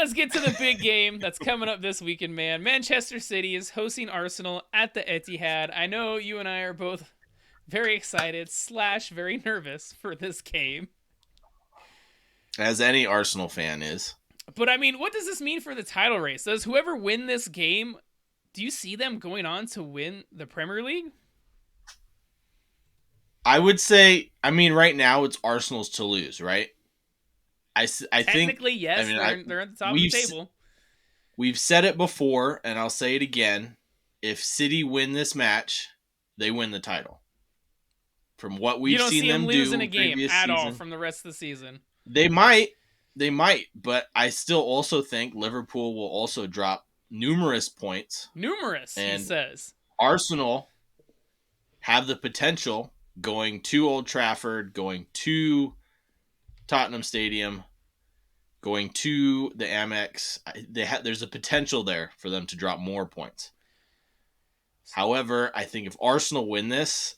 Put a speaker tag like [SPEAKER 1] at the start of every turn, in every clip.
[SPEAKER 1] let's get to the big game that's coming up this weekend, man. Manchester City is hosting Arsenal at the Etihad. I know you and I are both very excited / very nervous for this game.
[SPEAKER 2] As any Arsenal fan is.
[SPEAKER 1] But I mean, what does this mean for the title race? Does whoever win this game, do you see them going on to win the Premier League?
[SPEAKER 2] I would say, I mean, right now it's Arsenal's to lose, right? I think
[SPEAKER 1] Technically, yes,
[SPEAKER 2] I mean,
[SPEAKER 1] they're at the top of the table.
[SPEAKER 2] We've said it before, and I'll say it again. If City win this match, they win the title. From what we've seen them do,
[SPEAKER 1] you don't see them losing a game at all
[SPEAKER 2] season,
[SPEAKER 1] from the rest of the season.
[SPEAKER 2] They might, but I still also think Liverpool will also drop numerous points.
[SPEAKER 1] He says.
[SPEAKER 2] Arsenal have the potential going to Old Trafford, going to Tottenham Stadium, going to the Amex. There's a potential there for them to drop more points. However, I think if Arsenal win this,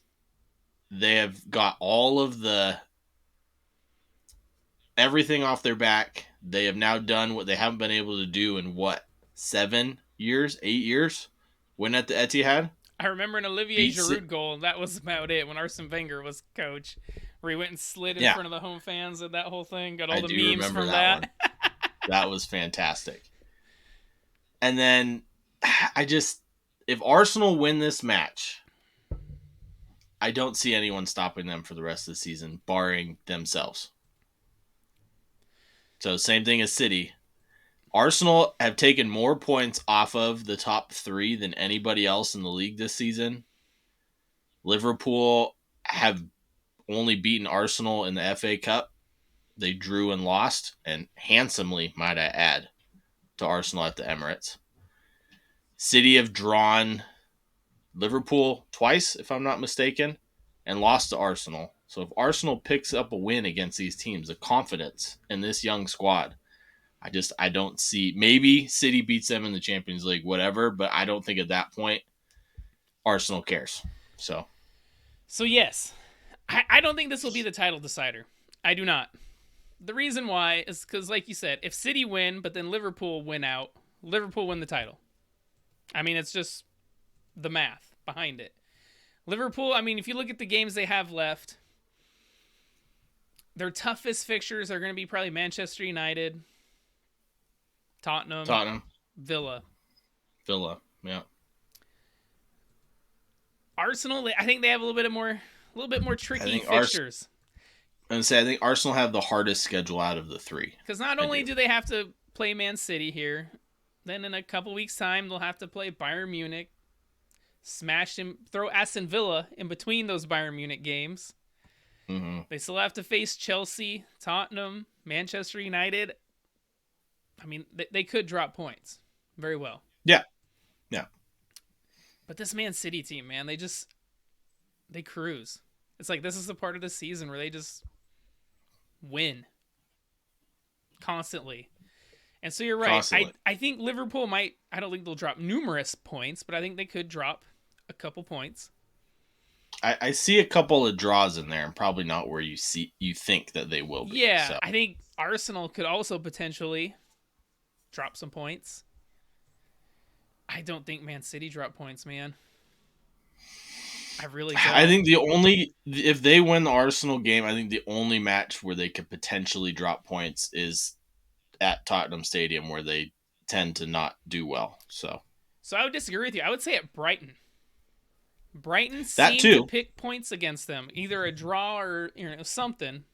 [SPEAKER 2] they have got all of everything off their back. They have now done what they haven't been able to do in 7 years, 8 years, win at the Etihad.
[SPEAKER 1] I remember an Olivier Giroud goal, and that was about it when Arsene Wenger was coach, where he went and slid in front of the home fans and that whole thing. Got all the memes from that.
[SPEAKER 2] That was fantastic. And then if Arsenal win this match, I don't see anyone stopping them for the rest of the season, barring themselves. So same thing as City. Arsenal have taken more points off of the top 3 than anybody else in the league this season. Liverpool have only beaten Arsenal in the FA Cup. They drew and lost, and handsomely, might I add, to Arsenal at the Emirates. City have drawn Liverpool twice, if I'm not mistaken, and lost to Arsenal. So if Arsenal picks up a win against these teams, the confidence in this young squad, I don't see. Maybe City beats them in the Champions League, whatever, but I don't think at that point Arsenal cares. So
[SPEAKER 1] yes, I don't think this will be the title decider. I do not. The reason why is because, like you said, if City win, but then Liverpool win out, Liverpool win the title. I mean, it's just the math behind it. Liverpool, I mean, if you look at the games they have left, their toughest fixtures are going to be probably Manchester United, Tottenham, Villa,
[SPEAKER 2] yeah.
[SPEAKER 1] Arsenal, I think they have a little bit more tricky fixtures.
[SPEAKER 2] I think Arsenal have the hardest schedule out of the 3.
[SPEAKER 1] Because not only do they have to play Man City here, then in a couple weeks' time they'll have to play Bayern Munich, throw Aston Villa in between those Bayern Munich games.
[SPEAKER 2] Mm-hmm.
[SPEAKER 1] They still have to face Chelsea, Tottenham, Manchester United. I mean, they could drop points very well.
[SPEAKER 2] Yeah.
[SPEAKER 1] But this Man City team, man, they cruise. It's like this is the part of the season where they just win constantly. And so you're right. I think Liverpool might, I don't think they'll drop numerous points, but I think they could drop a couple points.
[SPEAKER 2] I see a couple of draws in there, and probably not where you think that they will be.
[SPEAKER 1] Yeah, so. I think Arsenal could also potentially drop some points. I don't think Man City drop points, man. I really don't.
[SPEAKER 2] I think if they win the Arsenal game, I think the only match where they could potentially drop points is at Tottenham Stadium, where they tend to not do well. So
[SPEAKER 1] I would disagree with you. I would say at Brighton. Brighton seemed to pick points against them, either a draw or something.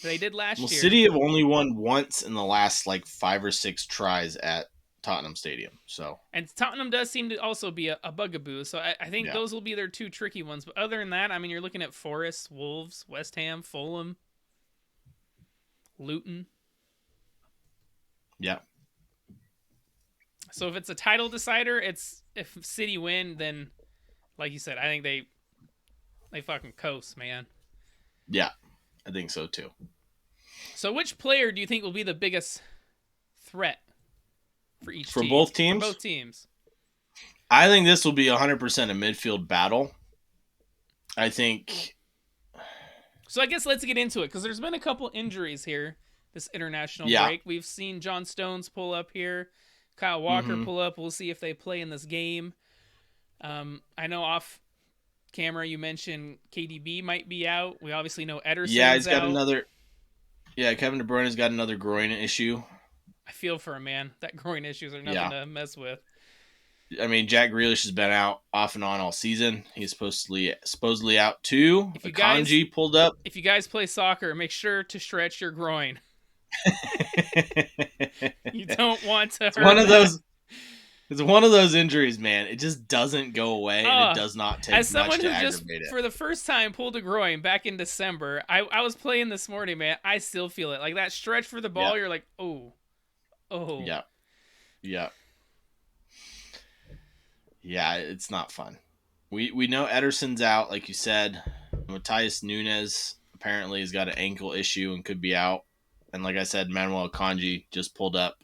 [SPEAKER 1] They did last year.
[SPEAKER 2] City have only won once in the last 5 or 6 tries at Tottenham Stadium. So,
[SPEAKER 1] and Tottenham does seem to also be a bugaboo. So I think those will be their 2 tricky ones. But other than that, I mean, you're looking at Forest, Wolves, West Ham, Fulham, Luton.
[SPEAKER 2] Yeah.
[SPEAKER 1] So if it's a title decider, if City win, then like you said, I think they fucking coast, man.
[SPEAKER 2] Yeah, I think so too.
[SPEAKER 1] So which player do you think will be the biggest threat for each team?
[SPEAKER 2] For both teams?
[SPEAKER 1] For both teams.
[SPEAKER 2] I think this will be 100% a midfield battle. I think...
[SPEAKER 1] So I guess let's get into it, because there's been a couple injuries here this international
[SPEAKER 2] Yeah.
[SPEAKER 1] break. We've seen John Stones pull up here, Kyle Walker
[SPEAKER 2] Mm-hmm.
[SPEAKER 1] pull up. We'll see if they play in this game. I know off camera you mentioned KDB might be out. We obviously know
[SPEAKER 2] Yeah,
[SPEAKER 1] Ederson's
[SPEAKER 2] he's got
[SPEAKER 1] out.
[SPEAKER 2] another. Yeah, Kevin De Bruyne's got another groin issue.
[SPEAKER 1] I feel for him, man. That groin issues are nothing
[SPEAKER 2] Yeah.
[SPEAKER 1] to mess with.
[SPEAKER 2] I mean, Jack Grealish has been out off and on all season. He's supposedly out too.
[SPEAKER 1] If you guys
[SPEAKER 2] Akanji pulled up.
[SPEAKER 1] if you guys play soccer, make sure to stretch your groin. You don't want to
[SPEAKER 2] It's
[SPEAKER 1] hurt
[SPEAKER 2] one of
[SPEAKER 1] that.
[SPEAKER 2] those. It's one of those injuries, man. It just doesn't go away, and it does not take
[SPEAKER 1] As
[SPEAKER 2] much
[SPEAKER 1] someone
[SPEAKER 2] to
[SPEAKER 1] who just
[SPEAKER 2] aggravate it.
[SPEAKER 1] for the first time pulled a groin back in December, I was playing this morning, man. I still feel it. Like that stretch for the ball,
[SPEAKER 2] Yeah.
[SPEAKER 1] you're like, oh.
[SPEAKER 2] Yeah. Yeah. Yeah, it's not fun. We know Ederson's out, like you said. Matthias Nunes apparently has got an ankle issue and could be out. And like I said, Manuel Akanji just pulled up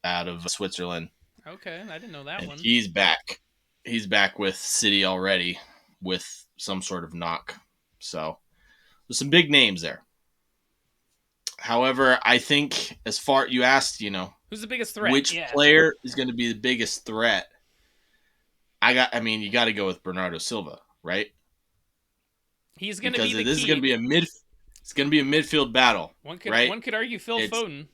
[SPEAKER 2] out of Switzerland.
[SPEAKER 1] Okay, I didn't know that
[SPEAKER 2] And
[SPEAKER 1] one.
[SPEAKER 2] he's back. He's back with City already with some sort of knock. So there's some big names there. However, I think as far you asked,
[SPEAKER 1] Who's the biggest threat?
[SPEAKER 2] which player is going to be the biggest threat? You got to go with Bernardo Silva, right?
[SPEAKER 1] He's going to be the key.
[SPEAKER 2] This is going to be it's going to be a midfield battle.
[SPEAKER 1] One could argue Phil Foden.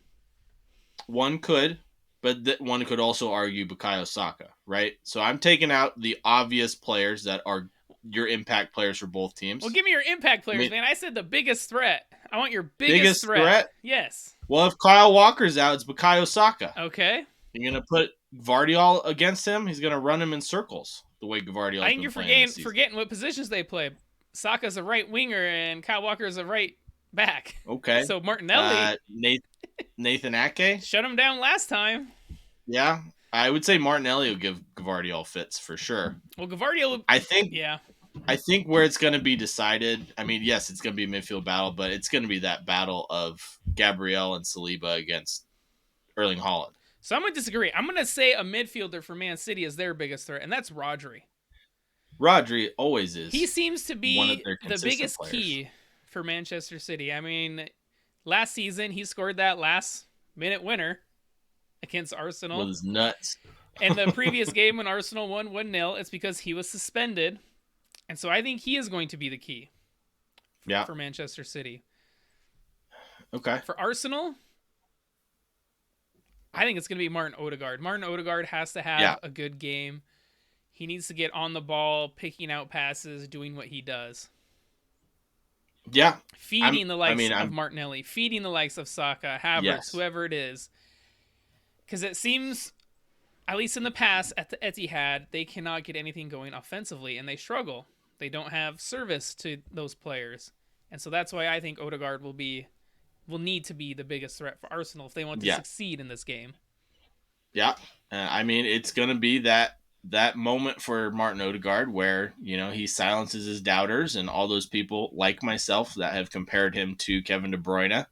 [SPEAKER 2] One could, but one could also argue Bukayo Saka, right? So I'm taking out the obvious players that are your impact players for both teams.
[SPEAKER 1] Well, give me your impact players, man. I said the biggest threat. I want your biggest threat. Yes.
[SPEAKER 2] Well, if Kyle Walker's out, it's Bukayo Saka.
[SPEAKER 1] Okay.
[SPEAKER 2] You're going to put Gvardiol against him. He's going to run him in circles the way Gvardiol.
[SPEAKER 1] I think you're forgetting what positions they play. Saka's a right winger and Kyle Walker's a right back.
[SPEAKER 2] Okay.
[SPEAKER 1] So Martinelli.
[SPEAKER 2] Nathan Ake.
[SPEAKER 1] Shut him down last time.
[SPEAKER 2] Yeah. I would say Martinelli will give Gvardiol fits for sure.
[SPEAKER 1] Well, Gvardiol.
[SPEAKER 2] I think.
[SPEAKER 1] Yeah.
[SPEAKER 2] I think where it's going to be decided, I mean, yes, it's going to be a midfield battle, but it's going to be that battle of Gabriel and Saliba against Erling Haaland.
[SPEAKER 1] So I'm going to disagree. I'm going to say a midfielder for Man City is their biggest threat, and that's Rodri.
[SPEAKER 2] Rodri always is.
[SPEAKER 1] He seems to be the biggest
[SPEAKER 2] players.
[SPEAKER 1] key for Manchester City. I mean, last season he scored that last-minute winner against Arsenal.
[SPEAKER 2] With his nuts.
[SPEAKER 1] And the previous game when Arsenal won 1-0, it's because he was suspended. And so I think he is going to be the key for Manchester City.
[SPEAKER 2] Okay.
[SPEAKER 1] For Arsenal, I think it's going to be Martin Odegaard. Martin Odegaard has to have a good game. He needs to get on the ball, picking out passes, doing what he does.
[SPEAKER 2] Yeah.
[SPEAKER 1] Feeding the likes of Martinelli, feeding the likes of Saka, Havertz, whoever it is. Because it seems, at least in the past, at the Etihad, they cannot get anything going offensively, and they struggle. They don't have service to those players. And so that's why I think Odegaard will need to be the biggest threat for Arsenal if they want to succeed in this game.
[SPEAKER 2] Yeah. I mean, it's going to be that moment for Martin Odegaard where, he silences his doubters and all those people like myself that have compared him to Kevin De Bruyne.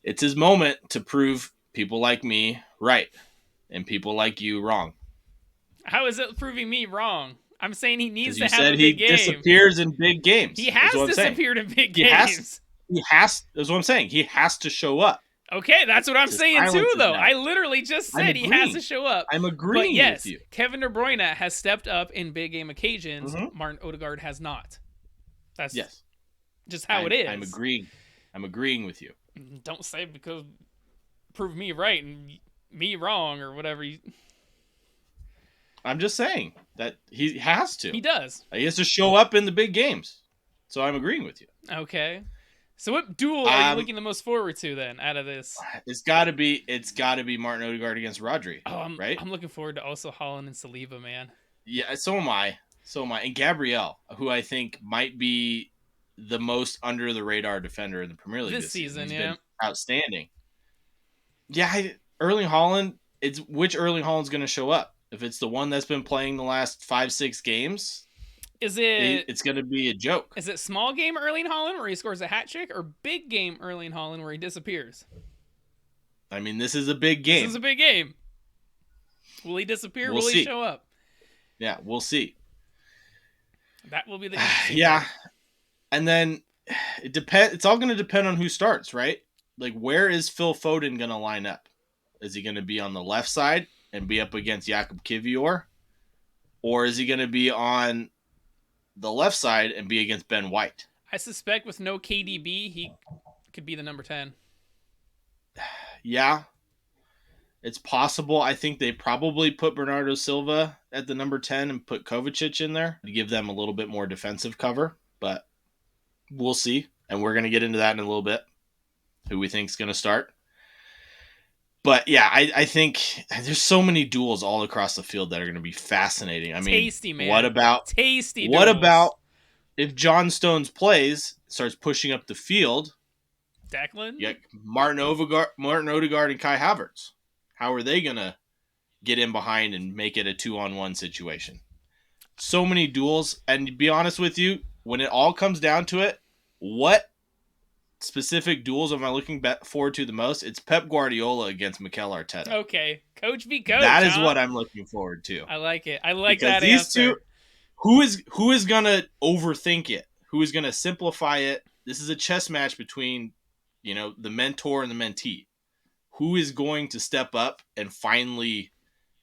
[SPEAKER 2] It's his moment to prove people like me right and people like you wrong. How
[SPEAKER 1] is it proving me wrong? I'm saying he needs to have a big game.
[SPEAKER 2] You said he disappears in big games.
[SPEAKER 1] He has disappeared in big games.
[SPEAKER 2] That's what I'm saying. He has to show up.
[SPEAKER 1] Okay, that's what I'm saying too, though. I literally just said he has to show up.
[SPEAKER 2] I'm agreeing with you.
[SPEAKER 1] Kevin De Bruyne has stepped up in big game occasions. Mm-hmm. Martin Odegaard has not. That's just how it is.
[SPEAKER 2] I'm agreeing with you.
[SPEAKER 1] Don't say because prove me right and me wrong or whatever.
[SPEAKER 2] I'm just saying that he has to.
[SPEAKER 1] He does.
[SPEAKER 2] He has to show up in the big games. So I'm agreeing with you.
[SPEAKER 1] Okay. So what duel are you looking the most forward to then out of this?
[SPEAKER 2] It's got to be Martin Odegaard against Rodri. Right?
[SPEAKER 1] I'm looking forward to also Haaland and Saliba, man.
[SPEAKER 2] Yeah, so am I. And Gabriel, who I think might be the most under the radar defender in the Premier League this season. He's been outstanding. Yeah, Erling Haaland. It's which Erling Haaland's going to show up. If it's the one that's been playing the last 5-6 games, it's going to be a joke.
[SPEAKER 1] Is it small game Erling Haaland where he scores a hat trick, or big game Erling Haaland where he disappears?
[SPEAKER 2] I mean, this is a big game.
[SPEAKER 1] This is a big game. Will he disappear? Will he show up?
[SPEAKER 2] Yeah, we'll see.
[SPEAKER 1] That will be the
[SPEAKER 2] yeah. And then it depends. It's all going to depend on who starts, right? like, where is Phil Foden going to line up? Is he going to be on the left side and be up against Jakub Kivior? Or is he going to be on the left side and be against Ben White?
[SPEAKER 1] I suspect with no KDB, he could be the number 10.
[SPEAKER 2] Yeah, it's possible. I think they probably put Bernardo Silva at the number 10 and put Kovacic in there to give them a little bit more defensive cover, but we'll see. And we're going to get into that in a little bit, who we think is going to start. But yeah, I think there's so many duels all across the field that are going to be fascinating. I mean,
[SPEAKER 1] Tasty, man.
[SPEAKER 2] what about if John Stones plays, starts pushing up the field?
[SPEAKER 1] Declan?
[SPEAKER 2] Yeah, Martin Odegaard, and Kai Havertz. How are they going to get in behind and make it a 2-on-1 situation? So many duels. And to be honest with you, when it all comes down to it, what specific duels am I looking forward to the most? It's Pep Guardiola against Mikel Arteta.
[SPEAKER 1] Okay. Coach v. coach.
[SPEAKER 2] That is what I'm looking forward to.
[SPEAKER 1] I like it. I like
[SPEAKER 2] because
[SPEAKER 1] that
[SPEAKER 2] these
[SPEAKER 1] answer.
[SPEAKER 2] Two, who is going to overthink it? Who is going to simplify it? This is a chess match between, the mentor and the mentee. Who is going to step up and finally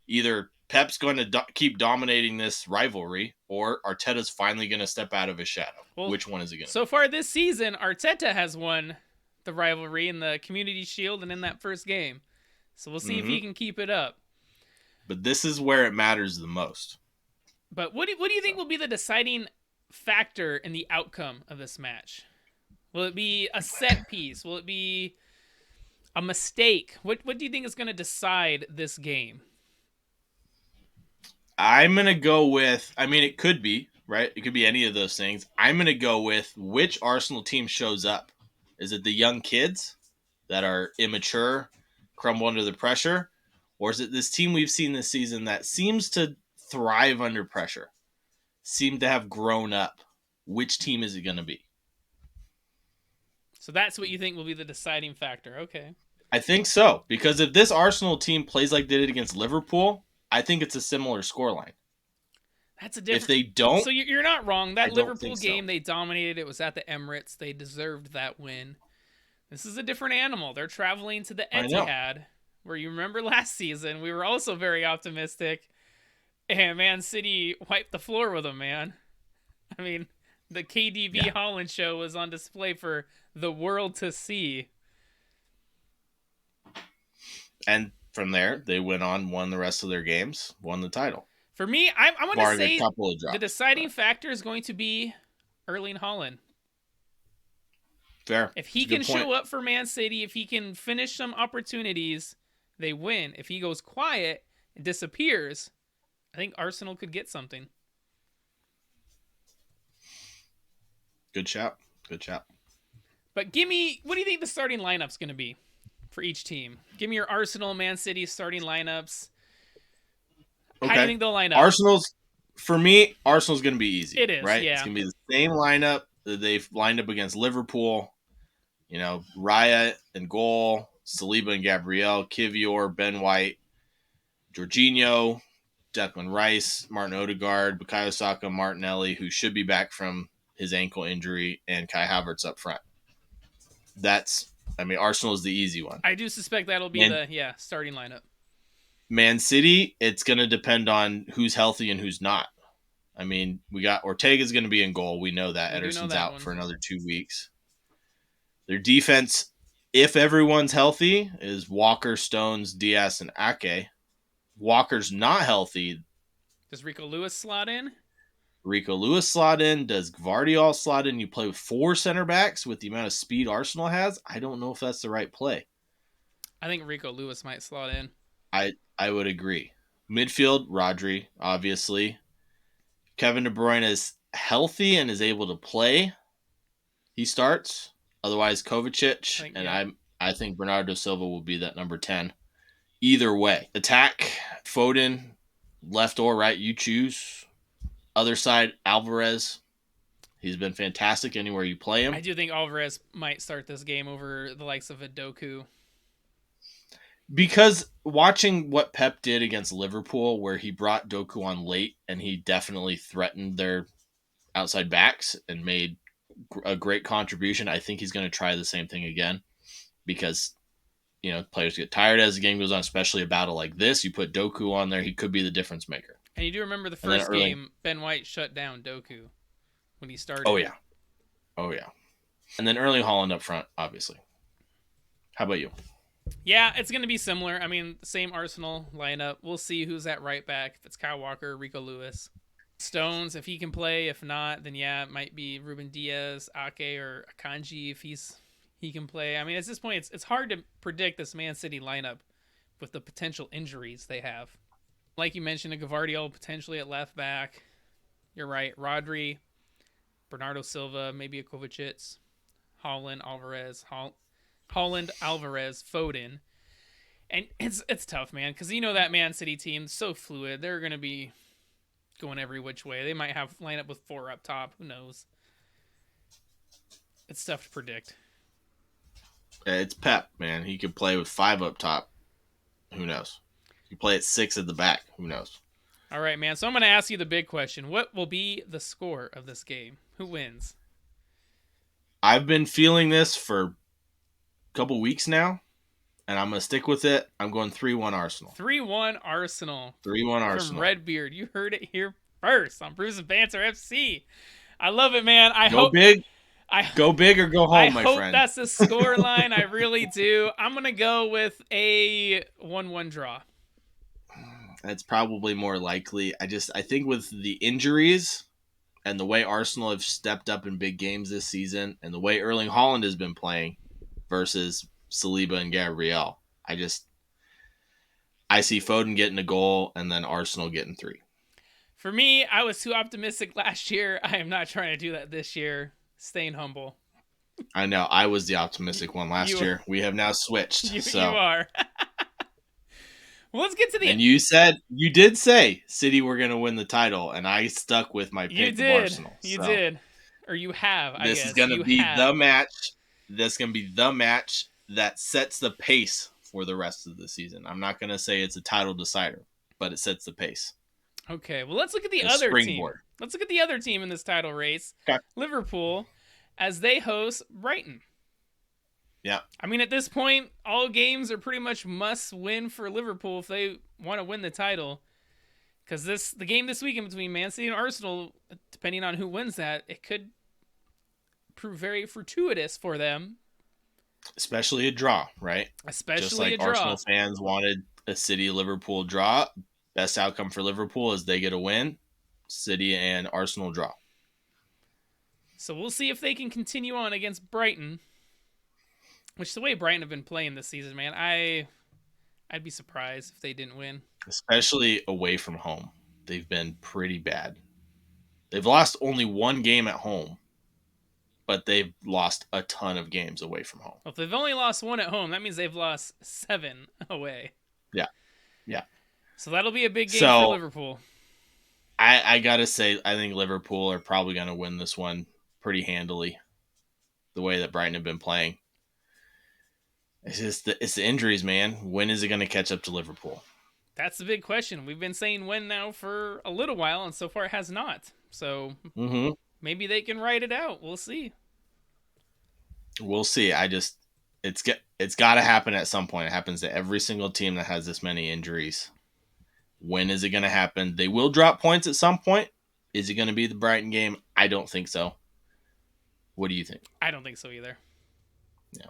[SPEAKER 2] either Pep's going to keep dominating this rivalry or Arteta's finally going to step out of his shadow? Well, which one is it going to be?
[SPEAKER 1] So far this season, Arteta has won the rivalry in the Community Shield and in that first game. So we'll see if he can keep it up.
[SPEAKER 2] But this is where it matters the most.
[SPEAKER 1] But what do you think will be the deciding factor in the outcome of this match? Will it be a set piece? Will it be a mistake? What do you think is going to decide this game?
[SPEAKER 2] I'm going to go with, it could be, right? It could be any of those things. I'm going to go with which Arsenal team shows up. Is it the young kids that are immature, crumble under the pressure? Or is it this team we've seen this season that seems to thrive under pressure, seem to have grown up? Which team is it going to be?
[SPEAKER 1] So that's what you think will be the deciding factor. Okay.
[SPEAKER 2] I think so. Because if this Arsenal team plays like they did against Liverpool, I think it's a similar scoreline.
[SPEAKER 1] That's a different.
[SPEAKER 2] If they don't,
[SPEAKER 1] so you're not wrong. That Liverpool game, they dominated. It was at the Emirates. They deserved that win. This is a different animal. They're traveling to the Etihad, where you remember last season we were also very optimistic, and Man City wiped the floor with them. Man, I mean, the KDB Holland show was on display for the world to see.
[SPEAKER 2] And from there, they went on, won the rest of their games, won the title.
[SPEAKER 1] For me, I'm going to say the deciding factor is going to be Erling Haaland.
[SPEAKER 2] Fair.
[SPEAKER 1] If he can show up for Man City, if he can finish some opportunities, they win. If he goes quiet and disappears, I think Arsenal could get something.
[SPEAKER 2] Good shout.
[SPEAKER 1] But give me, what do you think the starting lineup's going to be for each team? Give me your Arsenal, Man City starting lineups. Okay. How do you think they'll line up?
[SPEAKER 2] Arsenal's going to be easy.
[SPEAKER 1] It is,
[SPEAKER 2] right?
[SPEAKER 1] Yeah.
[SPEAKER 2] It's going to be the same lineup that they've lined up against Liverpool. Raya and goal, Saliba and Gabriel, Kivior, Ben White, Jorginho, Declan Rice, Martin Odegaard, Bukayo Saka, Martinelli, who should be back from his ankle injury, and Kai Havertz up front. Arsenal is the easy one.
[SPEAKER 1] I do suspect that'll be the starting lineup.
[SPEAKER 2] Man City, it's going to depend on who's healthy and who's not. We got Ortega's going to be in goal. We know that. Ederson's out for another 2 weeks. Their defense, if everyone's healthy, is Walker, Stones, Diaz, and Ake. Walker's not healthy.
[SPEAKER 1] Does Rico Lewis slot in?
[SPEAKER 2] Does Gvardiol slot in? You play with 4 center backs with the amount of speed Arsenal has? I don't know if that's the right play.
[SPEAKER 1] I think Rico Lewis might slot in.
[SPEAKER 2] I would agree. Midfield, Rodri, obviously. Kevin De Bruyne is healthy and is able to play. He starts. Otherwise, Kovacic. I think Bernardo Silva will be that number 10. Either way. Attack, Foden, left or right, you choose. Other side, Alvarez. He's been fantastic anywhere you play him.
[SPEAKER 1] I do think Alvarez might start this game over the likes of Doku.
[SPEAKER 2] Because watching what Pep did against Liverpool, where he brought Doku on late and he definitely threatened their outside backs and made a great contribution, I think he's going to try the same thing again. because, players get tired as the game goes on, especially a battle like this. You put Doku on there, he could be the difference maker.
[SPEAKER 1] And you do remember the first game, Ben White shut down Doku when he started.
[SPEAKER 2] Oh, yeah. And then Erling Haaland up front, obviously. How about you?
[SPEAKER 1] Yeah, it's going to be similar. I mean, same Arsenal lineup. We'll see who's at right back. If it's Kyle Walker, Rico Lewis. Stones, if he can play. If not, then yeah, it might be Ruben Diaz, Ake, or Akanji if he can play. I mean, at this point, it's hard to predict this Man City lineup with the potential injuries they have. Like you mentioned, a Gavardiol potentially at left back. You're right. Rodri, Bernardo Silva, maybe a Kovacic, Holland, Alvarez, Foden. And it's tough, man, because that Man City team, so fluid. They're going to be going every which way. They might have line up with 4 up top. Who knows? It's tough to predict.
[SPEAKER 2] It's Pep, man. He could play with 5 up top. Who knows? You play at 6 at the back. Who knows?
[SPEAKER 1] All right, man. So I'm going to ask you the big question. What will be the score of this game? Who wins?
[SPEAKER 2] I've been feeling this for a couple weeks now, and I'm going to stick with it. I'm going 3-1 Arsenal.
[SPEAKER 1] 3-1 Arsenal.
[SPEAKER 2] 3-1 Arsenal.
[SPEAKER 1] From Redbeard. You heard it here first on Brews and Banter FC. I love it, man.
[SPEAKER 2] Go big or go home, my friend.
[SPEAKER 1] I hope that's the score line. I really do. I'm going to go with a 1-1 draw.
[SPEAKER 2] That's probably more likely. I think with the injuries and the way Arsenal have stepped up in big games this season and the way Erling Haaland has been playing versus Saliba and Gabriel, I see Foden getting a goal and then Arsenal getting 3.
[SPEAKER 1] For me, I was too optimistic last year. I am not trying to do that this year. Staying humble.
[SPEAKER 2] I know. I was the optimistic one last year. We have now switched.
[SPEAKER 1] You are. Well, let's get to the.
[SPEAKER 2] And you did say City were going to win the title, and I stuck with my pick of Arsenal.
[SPEAKER 1] You did. Or you have, I guess.
[SPEAKER 2] This is going to be the match. This is going to be the match that sets the pace for the rest of the season. I'm not going to say it's a title decider, but it sets the pace.
[SPEAKER 1] Okay, well, let's look at the other team. Let's look at the other team in this title race.
[SPEAKER 2] Okay.
[SPEAKER 1] Liverpool, as they host Brighton.
[SPEAKER 2] Yeah.
[SPEAKER 1] I mean, at this point, all games are pretty much must win for Liverpool if they want to win the title. Because the game this weekend between Man City and Arsenal, depending on who wins that, it could prove very fortuitous for them.
[SPEAKER 2] Especially a draw, right?
[SPEAKER 1] Just
[SPEAKER 2] like
[SPEAKER 1] a draw.
[SPEAKER 2] Arsenal fans wanted a City-Liverpool draw. Best outcome for Liverpool is they get a win. City and Arsenal draw.
[SPEAKER 1] So we'll see if they can continue on against Brighton. Which, the way Brighton have been playing this season, man, I'd be surprised if they didn't win.
[SPEAKER 2] Especially away from home. They've been pretty bad. They've lost only 1 game at home, but they've lost a ton of games away from home.
[SPEAKER 1] Well, if they've only lost 1 at home, that means they've lost 7 away.
[SPEAKER 2] Yeah.
[SPEAKER 1] So that'll be a big game for Liverpool.
[SPEAKER 2] I got to say, I think Liverpool are probably going to win this one pretty handily, the way that Brighton have been playing. It's the injuries, man. When is it going to catch up to Liverpool?
[SPEAKER 1] That's the big question. We've been saying when now for a little while, and so far it has not. So maybe they can ride it out. We'll see.
[SPEAKER 2] We'll see. It's got to happen at some point. It happens to every single team that has this many injuries. When is it going to happen? They will drop points at some point. Is it going to be the Brighton game? I don't think so. What do you think?
[SPEAKER 1] I don't think so either.
[SPEAKER 2] Yeah.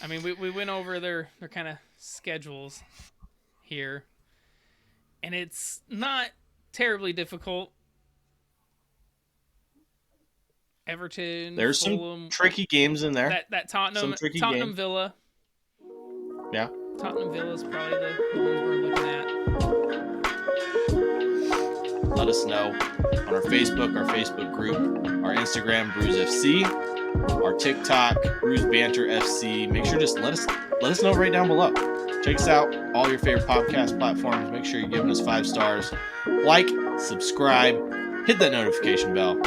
[SPEAKER 1] I mean, we went over their kind of schedules here, and it's not terribly difficult. Everton,
[SPEAKER 2] there's
[SPEAKER 1] Fulham,
[SPEAKER 2] some tricky games in there.
[SPEAKER 1] That Tottenham Villa.
[SPEAKER 2] Yeah.
[SPEAKER 1] Tottenham Villa is probably the ones we're looking at.
[SPEAKER 2] Let us know on our Facebook group, our Instagram, Brews FC, our TikTok, Brews Banter FC. Make sure just let us know right down below. Check us out, all your favorite podcast platforms. Make sure you're giving us 5 stars. Like, subscribe, hit that notification bell.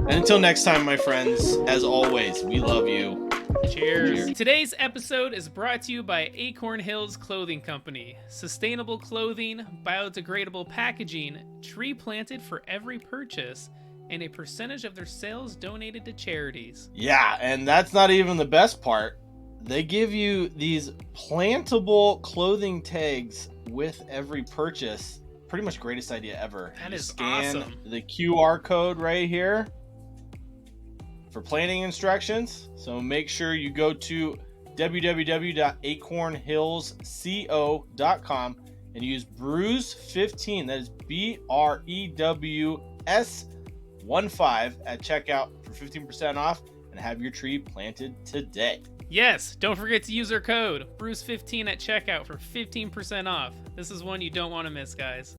[SPEAKER 2] And until next time, my friends, as always, we love you.
[SPEAKER 1] Cheers. Today's episode is brought to you by Acorn Hills Clothing Company. Sustainable clothing, biodegradable packaging, tree planted for every purchase, and a percentage of their sales donated to charities.
[SPEAKER 2] Yeah, and that's not even the best part. They give you these plantable clothing tags with every purchase. Pretty much greatest idea ever.
[SPEAKER 1] That
[SPEAKER 2] You
[SPEAKER 1] is
[SPEAKER 2] scan
[SPEAKER 1] awesome.
[SPEAKER 2] the QR code right here for planting instructions. So make sure you go to www.acornhillsco.com and use Brews15. That is BREWS15 at checkout for 15% off and have your tree planted today.
[SPEAKER 1] Yes, don't forget to use our code Brews15 at checkout for 15% off. This is one you don't want to miss, guys.